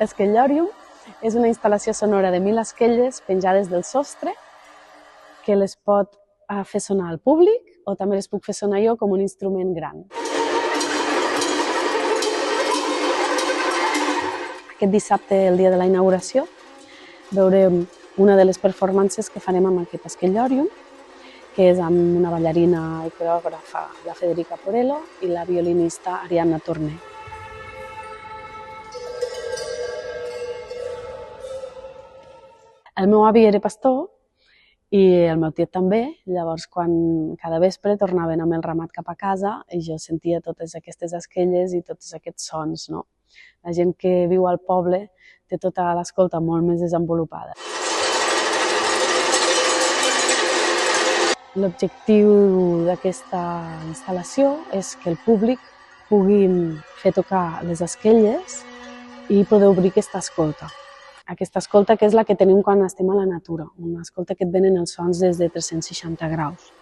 Esquellòrium és una instal·lació sonora de 1.000 esquelles penjades del sostre que les pot fer sonar al públic o també les puc fer sonar jo com un instrument gran. Aquest dissabte, el dia de la inauguració, veurem una de les performances que farem amb aquest Esquellòrium, que és amb una ballarina i coreògrafa, la Federica Porello, i la violinista Ariadna Torné. El meu avi era pastor i el meu tiet també, llavors cada vespre tornaven amb el ramat cap a casa i jo sentia totes aquestes esquelles i tots aquests sons, no? La gent que viu al poble té tota l'escolta molt més desenvolupada. L'objectiu d'aquesta instal·lació és que el públic pugui fer tocar les esquelles i poder obrir aquesta escolta. Aquesta escolta que és la que tenim quan estem a la natura, una escolta que et venen els sons des de 360 graus.